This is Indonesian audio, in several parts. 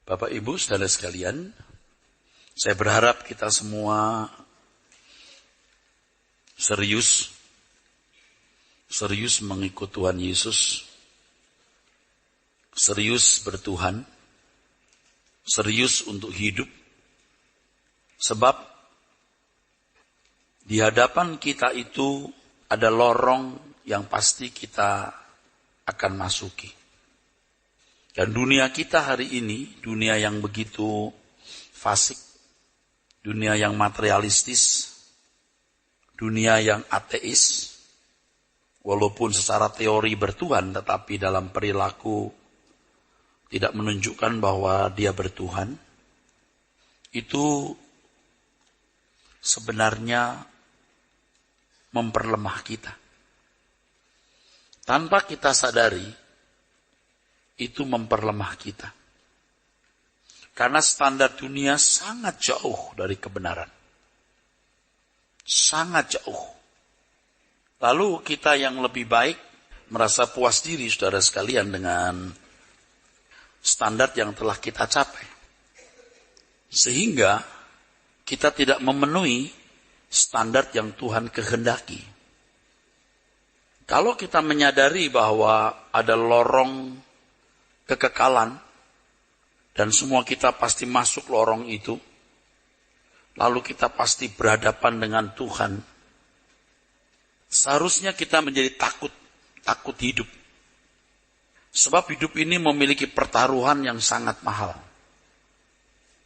Bapak Ibu saudara sekalian, saya berharap kita semua serius mengikut Tuhan Yesus, serius bertuhan, serius untuk hidup, sebab di hadapan kita itu ada lorong yang pasti kita akan masuki. Dan dunia kita hari ini, dunia yang begitu fasik, dunia yang materialistis, dunia yang ateis, walaupun secara teori bertuhan, tetapi dalam perilaku tidak menunjukkan bahwa dia bertuhan, itu sebenarnya memperlemah kita. Tanpa kita sadari, itu memperlemah kita. Karena standar dunia sangat jauh dari kebenaran. Sangat jauh. Lalu kita yang lebih baik merasa puas diri saudara sekalian dengan standar yang telah kita capai. Sehingga kita tidak memenuhi standar yang Tuhan kehendaki. Kalau kita menyadari bahwa ada lorong kekekalan, dan semua kita pasti masuk lorong itu, lalu kita pasti berhadapan dengan Tuhan. Seharusnya kita menjadi takut hidup. Sebab hidup ini memiliki pertaruhan yang sangat mahal.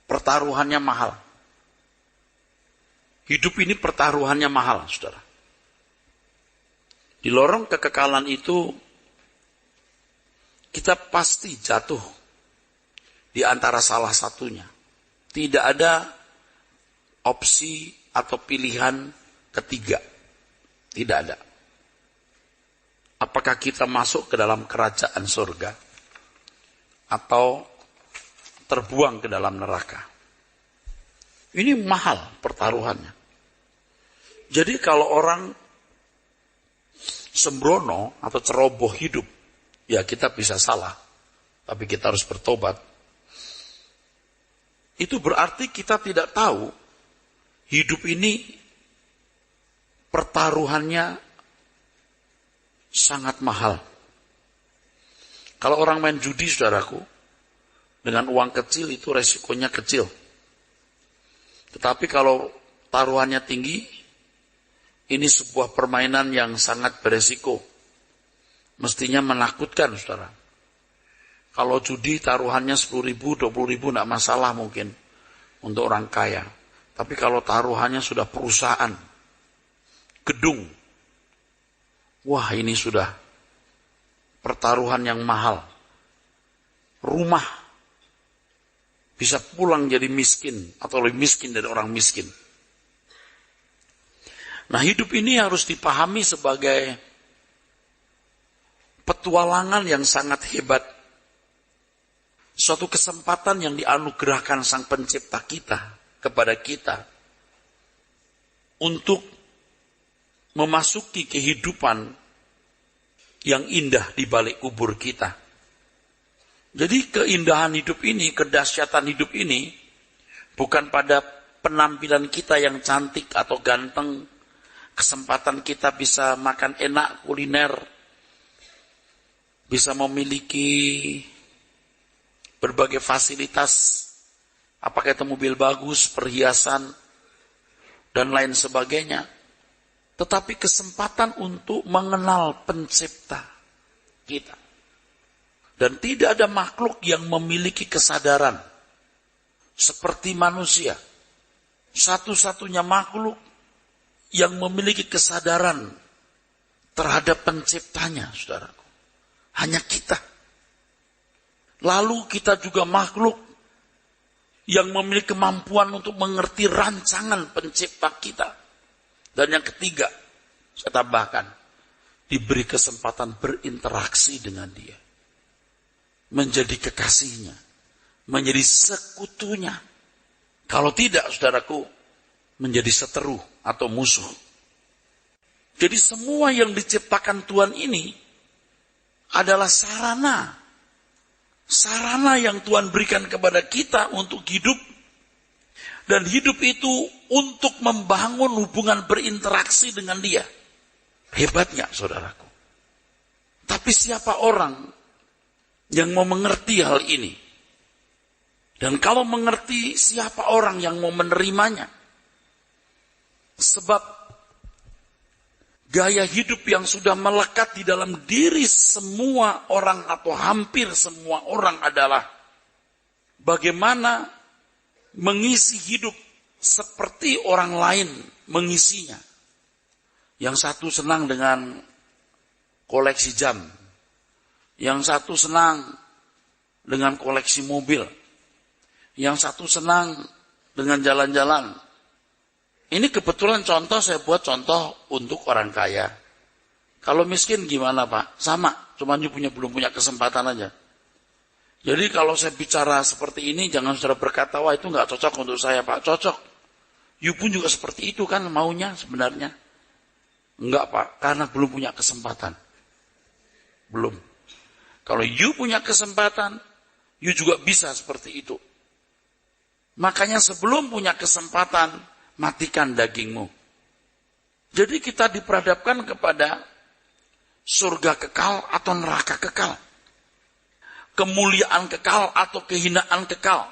Pertaruhannya mahal. Hidup ini pertaruhannya mahal, saudara. Di lorong kekekalan itu, kita pasti jatuh di antara salah satunya. Tidak ada opsi atau pilihan ketiga. Tidak ada. Apakah kita masuk ke dalam kerajaan surga atau terbuang ke dalam neraka? Ini mahal pertaruhannya. Jadi kalau orang sembrono atau ceroboh hidup, ya kita bisa salah, tapi kita harus bertobat. Itu berarti kita tidak tahu hidup ini pertaruhannya sangat mahal. Kalau orang main judi, saudaraku, dengan uang kecil itu resikonya kecil. Tetapi kalau taruhannya tinggi, ini sebuah permainan yang sangat beresiko. Mestinya menakutkan, saudara. Kalau judi taruhannya 10.000, 20.000 tidak masalah mungkin untuk orang kaya. Tapi kalau taruhannya sudah perusahaan, gedung, wah ini sudah pertaruhan yang mahal. Rumah, bisa pulang jadi miskin atau lebih miskin dari orang miskin. Nah, hidup ini harus dipahami sebagai petualangan yang sangat hebat. Suatu kesempatan yang dianugerahkan Sang Pencipta kita kepada kita untuk memasuki kehidupan yang indah di balik kubur kita. Jadi keindahan hidup ini, kedahsyatan hidup ini bukan pada penampilan kita yang cantik atau ganteng, kesempatan kita bisa makan enak kuliner, bisa memiliki berbagai fasilitas, apakah itu mobil bagus, perhiasan, dan lain sebagainya. Tetapi kesempatan untuk mengenal Pencipta kita. Dan tidak ada makhluk yang memiliki kesadaran seperti manusia. Satu-satunya makhluk yang memiliki kesadaran terhadap Penciptanya, saudaraku, hanya kita. Lalu kita juga makhluk yang memiliki kemampuan untuk mengerti rancangan Pencipta kita. Dan yang ketiga, saya tambahkan, diberi kesempatan berinteraksi dengan Dia, menjadi kekasihnya, menjadi sekutunya. Kalau tidak, saudaraku, menjadi seteru atau musuh. Jadi semua yang diciptakan Tuhan ini adalah sarana sarana yang Tuhan berikan kepada kita untuk hidup. Dan hidup itu untuk membangun hubungan berinteraksi dengan Dia. Hebatnya, saudaraku. Tapi siapa orang yang mau mengerti hal ini? Dan kalau mengerti, siapa orang yang mau menerimanya? Sebab gaya hidup yang sudah melekat di dalam diri semua orang atau hampir semua orang adalah bagaimana mengisi hidup seperti orang lain mengisinya. Yang satu senang dengan koleksi jam. Yang satu senang dengan koleksi mobil. Yang satu senang dengan jalan-jalan. Ini kebetulan contoh, saya buat contoh untuk orang kaya. Kalau miskin gimana Pak? Sama, cuma belum punya kesempatan aja. Jadi kalau saya bicara seperti ini, jangan saudara berkata, wah itu nggak cocok untuk saya Pak. Cocok. You pun juga seperti itu kan maunya sebenarnya. Enggak Pak, karena belum punya kesempatan. Belum. Kalau you punya kesempatan, you juga bisa seperti itu. Makanya sebelum punya kesempatan, matikan dagingmu. Jadi kita diperhadapkan kepada surga kekal atau neraka kekal. Kemuliaan kekal atau kehinaan kekal.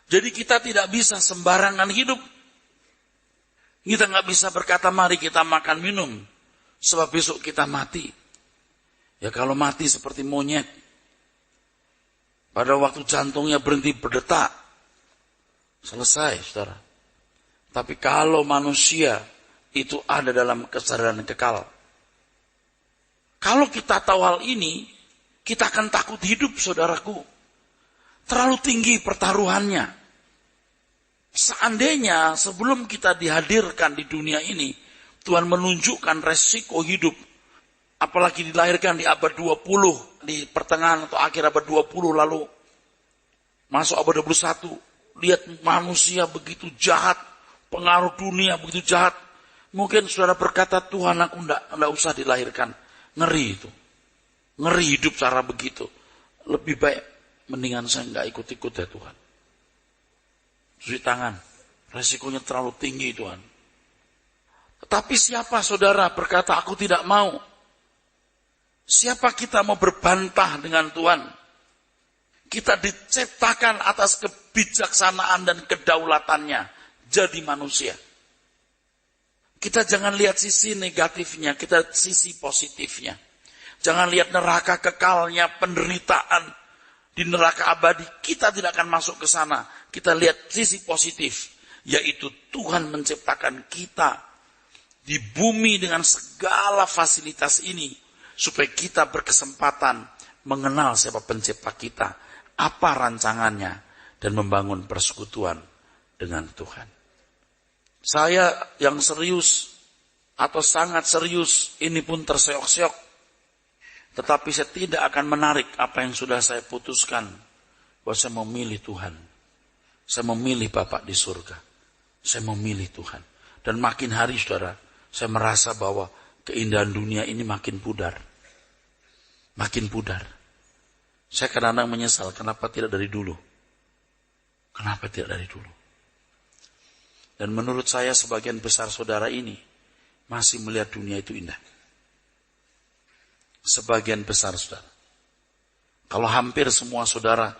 Jadi kita tidak bisa sembarangan hidup. Kita nggak bisa berkata mari kita makan minum. Sebab besok kita mati. Ya kalau mati seperti monyet. Pada waktu jantungnya berhenti berdetak. Selesai saudara. Tapi kalau manusia itu ada dalam kesadaran kekal. Kalau kita tahu hal ini, kita akan takut hidup, saudaraku. Terlalu tinggi pertaruhannya. Seandainya sebelum kita dihadirkan di dunia ini, Tuhan menunjukkan resiko hidup. Apalagi dilahirkan di abad 20, di pertengahan atau akhir abad 20 lalu. Masuk abad 21, lihat manusia begitu jahat, pengaruh dunia begitu jahat. Mungkin saudara berkata, Tuhan aku enggak usah dilahirkan. Ngeri itu. Ngeri hidup cara begitu. Lebih baik mendingan saya enggak ikut-ikut ya Tuhan. Cuci tangan. Resikonya terlalu tinggi Tuhan. Tetapi siapa saudara berkata aku tidak mau? Siapa kita mau berbantah dengan Tuhan? Kita diciptakan atas kebijaksanaan dan kedaulatannya. Jadi manusia. Kita jangan lihat sisi negatifnya, kita sisi positifnya. Jangan lihat neraka kekalnya, penderitaan di neraka abadi. Kita tidak akan masuk ke sana. Kita lihat sisi positif, yaitu Tuhan menciptakan kita di bumi dengan segala fasilitas ini, supaya kita berkesempatan mengenal siapa pencipta kita, apa rancangannya, dan membangun persekutuan dengan Tuhan. Saya yang serius atau sangat serius, ini pun terseok-seok. Tetapi saya tidak akan menarik apa yang sudah saya putuskan. Bahwa saya memilih Tuhan. Saya memilih Bapak di surga. Saya memilih Tuhan. Dan makin hari saudara, saya merasa bahwa keindahan dunia ini makin pudar. Makin pudar. Saya kadang-kadang menyesal, kenapa tidak dari dulu? Kenapa tidak dari dulu? Dan menurut saya sebagian besar saudara ini masih melihat dunia itu indah. Sebagian besar saudara. Kalau hampir semua saudara,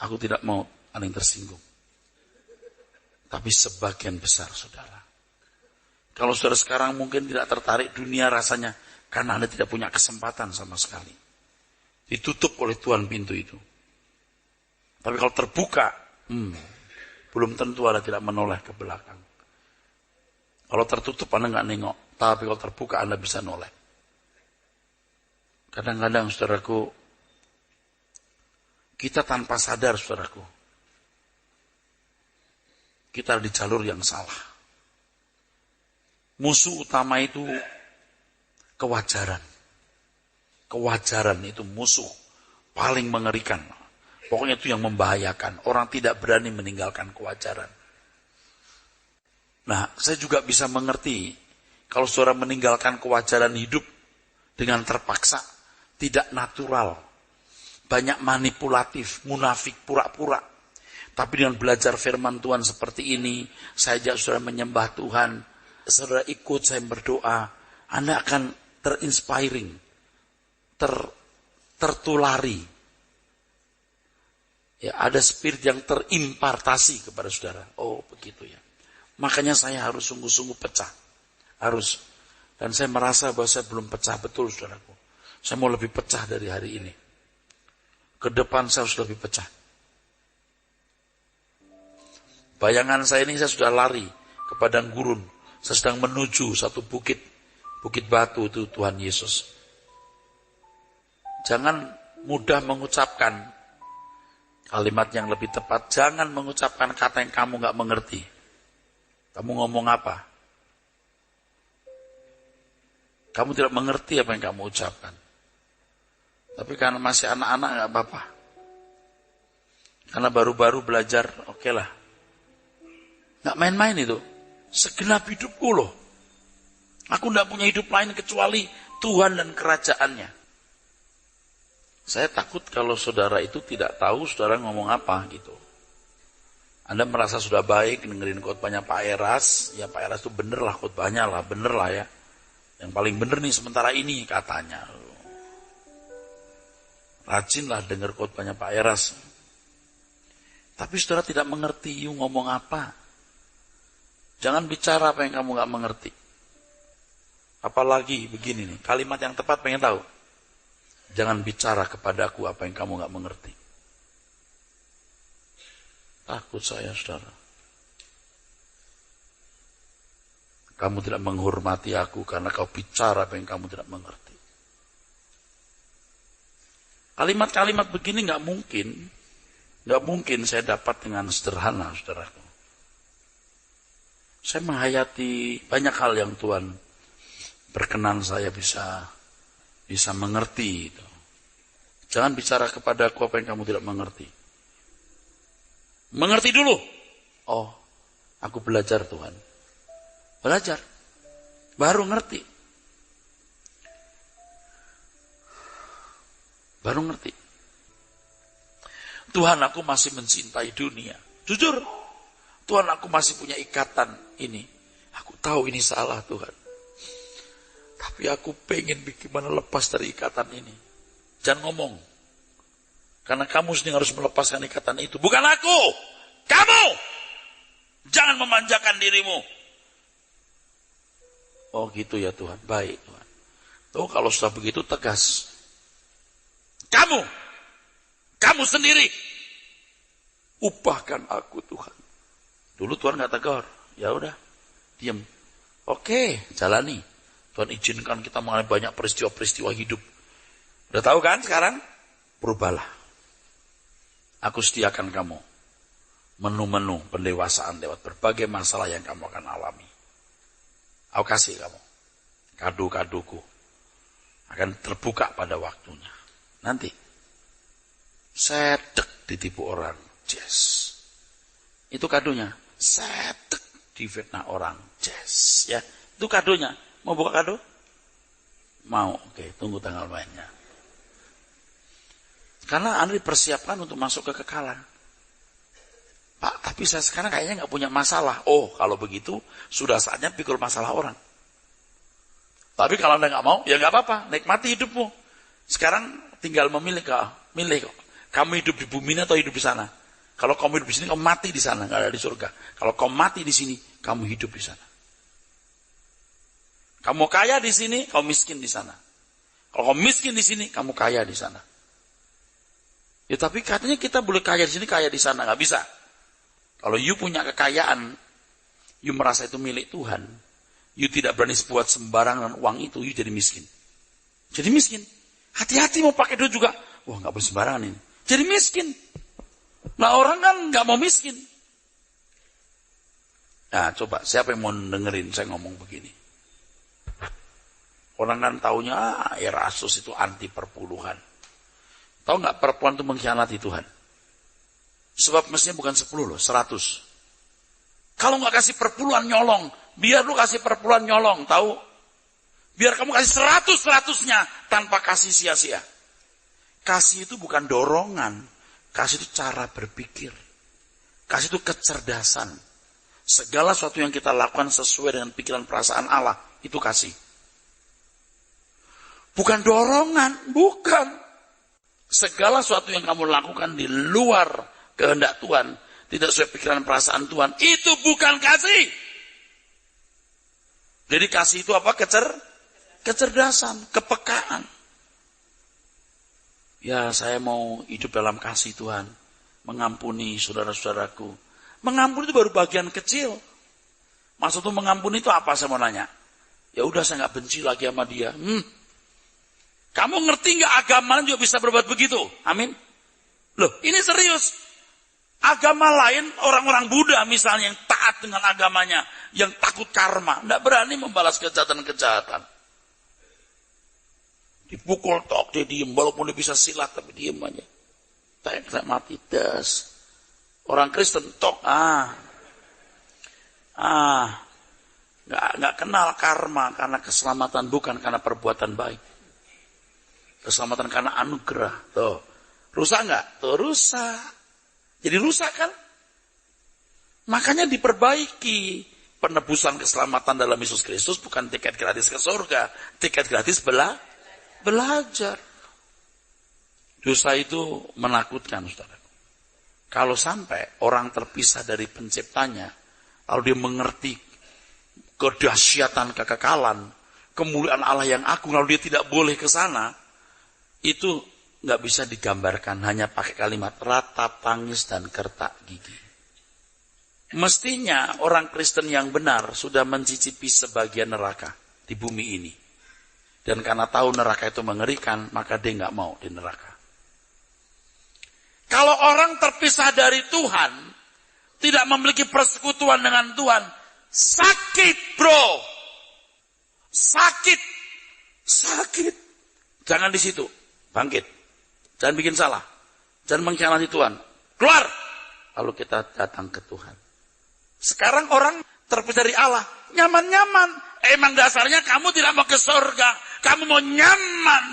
aku tidak mau ada yang tersinggung. Tapi sebagian besar saudara. Kalau saudara sekarang mungkin tidak tertarik dunia rasanya karena Anda tidak punya kesempatan sama sekali. Ditutup oleh Tuhan pintu itu. Tapi kalau terbuka, belum tentu Anda tidak menoleh ke belakang. Kalau tertutup Anda nggak nengok, tapi kalau terbuka Anda bisa noleh. Kadang-kadang saudaraku, kita tanpa sadar saudaraku, kita di jalur yang salah. Musuh utama itu kewajaran. Kewajaran itu musuh paling mengerikan. Pokoknya itu yang membahayakan. Orang tidak berani meninggalkan kewajaran. Nah, saya juga bisa mengerti kalau saudara meninggalkan kewajaran hidup dengan terpaksa, tidak natural. banyak manipulatif, munafik, pura-pura. Tapi dengan belajar firman Tuhan seperti ini, saya ajak saudara menyembah Tuhan, saudara ikut saya berdoa, Anda akan terinspiring, tertulari. Ya, ada spirit yang terimpartasi kepada saudara. Oh, begitu ya. Makanya saya harus sungguh-sungguh pecah. Harus. Dan saya merasa bahwa saya belum pecah betul, saudaraku. Saya mau lebih pecah dari hari ini. Ke depan saya harus lebih pecah. Bayangan saya ini saya sudah lari ke padang gurun. Saya sedang menuju satu bukit. Bukit batu itu Tuhan Yesus. Jangan mudah mengucapkan kalimat yang lebih tepat. Jangan mengucapkan kata yang kamu gak mengerti. Kamu ngomong apa? Kamu tidak mengerti apa yang kamu ucapkan. Tapi karena masih anak-anak gak apa-apa. Karena baru-baru belajar, oke lah. Gak main-main itu. Segenap hidupku loh. Aku gak punya hidup lain kecuali Tuhan dan kerajaannya. Saya takut kalau saudara itu tidak tahu saudara ngomong apa gitu. Anda merasa sudah baik dengerin khotbahnya Pak Eras. Ya Pak Eras itu bener lah khotbahnya lah, bener lah ya. Yang paling bener nih sementara ini katanya. Rajinlah denger khotbahnya Pak Eras. Tapi saudara tidak mengerti, you ngomong apa. Jangan bicara apa yang kamu gak mengerti. Apalagi begini nih, kalimat yang tepat pengen tahu. Jangan bicara kepadaku apa yang kamu gak mengerti. Takut saya, saudara. Kamu tidak menghormati aku karena kau bicara apa yang kamu tidak mengerti. Kalimat-kalimat begini gak mungkin saya dapat dengan sederhana, saudaraku. Saya menghayati banyak hal yang Tuhan berkenan saya bisa mengerti itu. Jangan bicara kepadaku apa yang kamu tidak mengerti. Mengerti dulu. Oh, aku belajar Tuhan. Belajar. Baru ngerti. Baru ngerti. Tuhan, aku masih mencintai dunia. Jujur. Tuhan, aku masih punya ikatan ini. Aku tahu ini salah Tuhan. Tapi aku pengen bagaimana lepas dari ikatan ini. Jangan ngomong. Karena kamu sendiri harus melepaskan ikatan itu. Bukan aku. Kamu. Jangan memanjakan dirimu. Oh gitu ya Tuhan. Baik Tuhan. Tuh kalau sudah begitu tegas. Kamu. Kamu sendiri. Upahkan aku Tuhan. Dulu Tuhan gak tegur. Ya udah. Diam. Oke. Jalani. Tuhan izinkan kita mengalami banyak peristiwa-peristiwa hidup. Udah tahu kan sekarang? Berubahlah. Aku sediakan kamu menu-menu pendewasaan lewat berbagai masalah yang kamu akan alami. Aku kasih kamu. Kado-kadoku akan terbuka pada waktunya. Nanti. Sedek ditipu orang. Yes. Itu kadonya. Sedek difitnah orang. Yes. Ya. Itu kadonya. Mau buka kado? Mau. Oke, tunggu tanggal mainnya. Karena Anda dipersiapkan untuk masuk ke kekekalan. Pak, tapi saya sekarang kayaknya nggak punya masalah. Oh, kalau begitu sudah saatnya pikul masalah orang. Tapi kalau Anda nggak mau, ya nggak apa-apa. Nikmati hidupmu. Sekarang tinggal memilih milih kok. Kamu hidup di bumi atau hidup di sana. Kalau kamu hidup di sini, kamu mati di sana, nggak ada di surga. Kalau kamu mati di sini, kamu hidup di sana. Kamu kaya di sini, kamu miskin di sana. Kalau kamu miskin di sini, kamu kaya di sana. Ya tapi katanya kita boleh kaya di sini, kaya di sana. Nggak bisa. Kalau you punya kekayaan, you merasa itu milik Tuhan, you tidak berani buat sembarangan uang itu, you jadi miskin. Jadi miskin. Hati-hati mau pakai duit juga. Wah nggak boleh sembarangan ini. Jadi miskin. Nah orang kan nggak mau miskin. Nah coba, siapa yang mau dengerin saya ngomong begini? Orang kan taunya, Erastus itu anti perpuluhan. Tahu nggak perempuan itu mengkhianati Tuhan? Sebab mestinya bukan 10 loh, 100. Kalau nggak kasih perpuluhan nyolong, biar lu kasih perpuluhan nyolong, tahu? Biar kamu kasih 100-100-nya tanpa kasih sia-sia. Kasih itu bukan dorongan. Kasih itu cara berpikir. Kasih itu kecerdasan. Segala sesuatu yang kita lakukan sesuai dengan pikiran perasaan Allah, itu kasih. Bukan dorongan, bukan. Segala sesuatu yang kamu lakukan di luar kehendak Tuhan, tidak sesuai pikiran perasaan Tuhan, itu bukan kasih. Jadi kasih itu apa? Kecerdasan, kepekaan. Ya, saya mau hidup dalam kasih Tuhan, mengampuni saudara-saudaraku. Mengampuni itu baru bagian kecil. Maksudnya mengampuni itu apa, saya mau nanya? Ya udah, saya nggak benci lagi sama dia. Kamu ngerti nggak agama juga bisa berbuat begitu? Amin. Loh, ini serius. Agama lain, orang-orang Buddha misalnya yang taat dengan agamanya, yang takut karma, nggak berani membalas kejahatan-kejahatan. Dipukul tok, dia diem, walaupun dia bisa silat tapi diem aja. Tak mati, das. Orang Kristen tok, nggak kenal karma karena keselamatan, bukan karena perbuatan baik. Keselamatan karena anugerah. Tuh. Rusak nggak? Tuh, rusak. Jadi rusak kan? Makanya diperbaiki. Penebusan keselamatan dalam Yesus Kristus bukan tiket gratis ke surga. Tiket gratis belajar. Dosa itu menakutkan, saudara. Kalau sampai orang terpisah dari penciptanya, lalu dia mengerti kedahsyatan kekekalan, kemuliaan Allah yang agung, lalu dia tidak boleh ke sana, itu nggak bisa digambarkan hanya pakai kalimat ratap tangis dan kertak gigi. Mestinya orang Kristen yang benar sudah mencicipi sebagian neraka di bumi ini. Dan karena tahu neraka itu mengerikan, maka dia nggak mau di neraka. Kalau orang terpisah dari Tuhan, tidak memiliki persekutuan dengan Tuhan, sakit bro. Sakit. Jangan di situ. Bangkit. Jangan bikin salah. Jangan mengkhianati Tuhan. Keluar. Lalu kita datang ke Tuhan. Sekarang orang terpisah dari Allah. Nyaman-nyaman. Emang dasarnya kamu tidak mau ke surga. Kamu mau nyaman.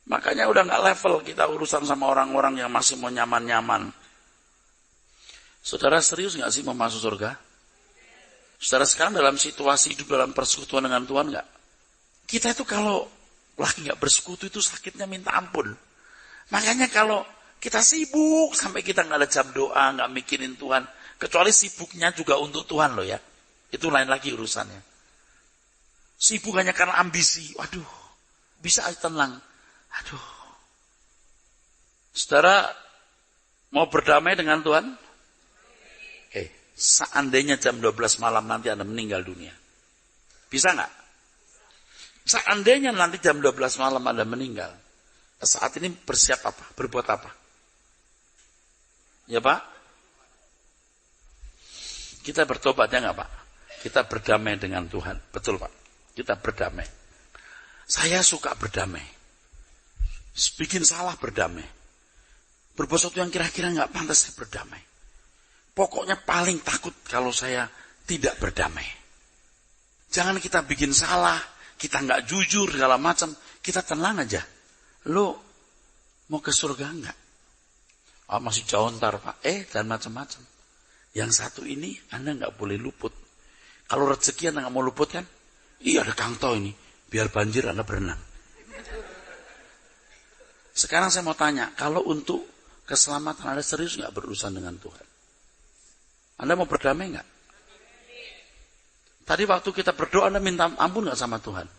Makanya udah gak level kita urusan sama orang-orang yang masih mau nyaman-nyaman. Saudara serius gak sih mau masuk surga? Saudara sekarang dalam situasi hidup dalam persekutuan dengan Tuhan gak? Kita itu kalau lagi gak bersekutu itu sakitnya minta ampun. Makanya kalau kita sibuk sampai kita gak ada jam doa, gak mikirin Tuhan. Kecuali sibuknya juga untuk Tuhan loh ya. Itu lain lagi urusannya. Sibuk hanya karena ambisi. Waduh, bisa aja tenang. Aduh. Saudara mau berdamai dengan Tuhan? Seandainya jam 12 malam nanti Anda meninggal dunia. Bisa gak? Seandainya nanti jam 12 malam Anda meninggal, saat ini bersiap apa? Berbuat apa? Ya Pak? Kita bertobat ya nggak Pak? Kita berdamai dengan Tuhan. Betul Pak? Kita berdamai. Saya suka berdamai. Bikin salah berdamai. Berbuat sesuatu yang kira-kira nggak pantas saya berdamai. Pokoknya paling takut kalau saya tidak berdamai. Jangan kita bikin salah, kita nggak jujur segala macam, kita tenang aja. Lo mau ke surga nggak? Oh, masih jauh ntar Pak. Dan macam-macam. Yang satu ini Anda nggak boleh luput. Kalau rezeki Anda nggak mau luput kan? Iya ada Kang To ini. Biar banjir Anda berenang. Sekarang saya mau tanya, kalau untuk keselamatan Anda serius nggak berurusan dengan Tuhan? Anda mau berdamai nggak? Tadi waktu kita berdoa Anda minta ampun nggak sama Tuhan?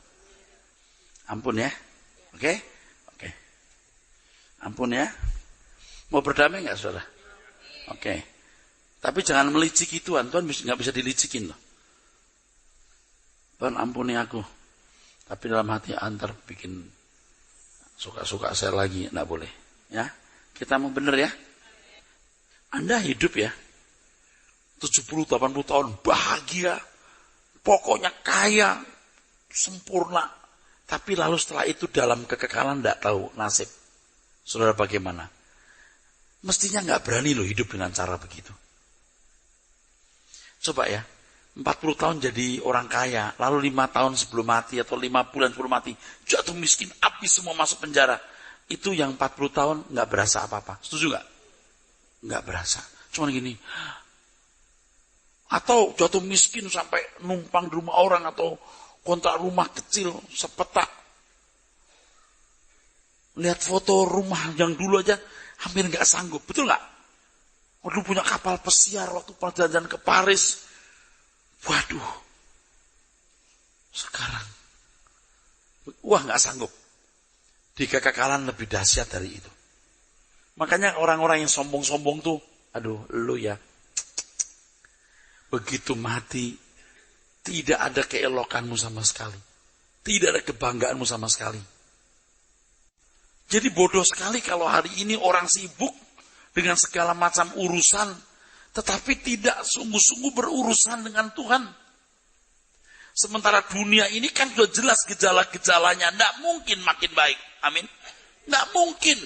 Ampun ya, oke? Ampun ya. Mau berdamai nggak saudara? Oke. Tapi jangan meliciki Tuhan. Tuhan nggak bisa dilicikin loh. Tuhan ampuni aku. Tapi dalam hati antar bikin suka-suka saya lagi. Nggak boleh. Ya, kita mau bener ya. Anda hidup ya. 70-80 tahun bahagia. Pokoknya kaya. Sempurna. Tapi lalu setelah itu dalam kekekalan nggak tahu nasib. Saudara bagaimana? Mestinya nggak berani loh hidup dengan cara begitu. Coba ya, 40 tahun jadi orang kaya, lalu 5 tahun sebelum mati atau 5 bulan sebelum mati, jatuh miskin, habis semua masuk penjara. itu yang 40 tahun nggak berasa apa-apa. Setuju nggak? Nggak berasa. Cuman gini, atau jatuh miskin sampai numpang di rumah orang atau kontrak rumah kecil sepetak. Lihat foto rumah yang dulu aja hampir nggak sanggup, betul nggak? Waktu punya kapal pesiar, waktu perjalanan ke Paris, waduh, sekarang, wah nggak sanggup. Di kekekalan lebih dahsyat dari itu. Makanya orang-orang yang sombong-sombong tuh, aduh, lu ya, begitu mati, tidak ada keelokanmu sama sekali. Tidak ada kebanggaanmu sama sekali. Jadi bodoh sekali kalau hari ini orang sibuk dengan segala macam urusan, tetapi tidak sungguh-sungguh berurusan dengan Tuhan. Sementara dunia ini kan sudah jelas gejala-gejalanya, tidak mungkin makin baik. Amin. Tidak mungkin.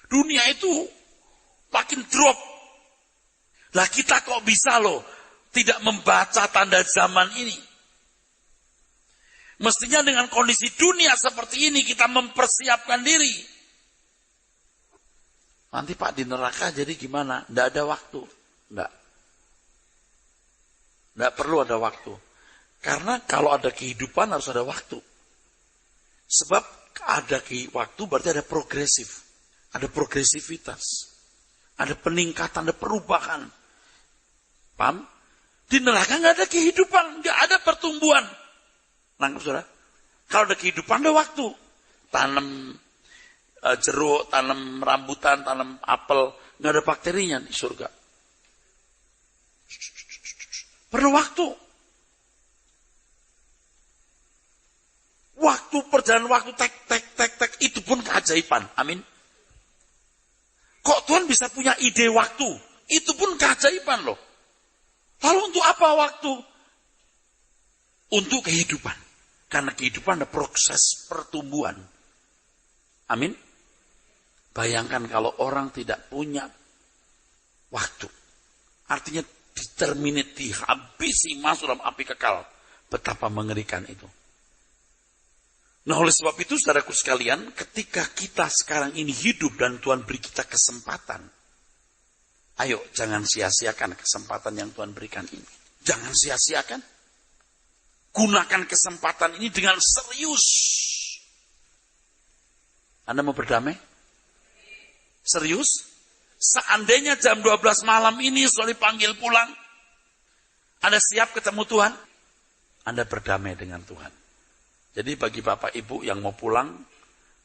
Dunia itu makin drop. Lah kita kok bisa loh tidak membaca tanda zaman ini. Mestinya dengan kondisi dunia seperti ini kita mempersiapkan diri. Nanti Pak di neraka jadi gimana? Tidak ada waktu. Tidak perlu ada waktu. Karena kalau ada kehidupan harus ada waktu. Sebab ada waktu berarti ada progresif. Ada progresivitas. Ada peningkatan, ada perubahan. Paham? Di neraka nggak ada kehidupan, nggak ada pertumbuhan. Nangkep saudara? Kalau ada kehidupan, ada waktu. Tanam jeruk, tanam rambutan, tanam apel, nggak ada bakterinya di surga. Perlu waktu. Waktu perjalanan waktu tek, itu pun keajaiban. Amin. Kok Tuhan bisa punya ide waktu? Itu pun keajaiban loh. Lalu untuk apa waktu? Untuk kehidupan. Karena kehidupan ada proses pertumbuhan. Amin. Bayangkan kalau orang tidak punya waktu. Artinya diterminate, dihabisi masuk dalam api kekal. Betapa mengerikan itu. Nah oleh sebab itu saudaraku sekalian, ketika kita sekarang ini hidup dan Tuhan beri kita kesempatan. Ayo jangan sia-siakan kesempatan yang Tuhan berikan ini. Jangan sia-siakan. Gunakan kesempatan ini dengan serius. Anda mau berdamai? Serius? Seandainya jam 12 malam ini sudah dipanggil pulang, Anda siap ketemu Tuhan? Anda berdamai dengan Tuhan. Jadi bagi Bapak Ibu yang mau pulang,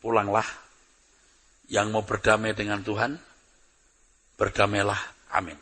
pulanglah. Yang mau berdamai dengan Tuhan, berdamailah. Amin.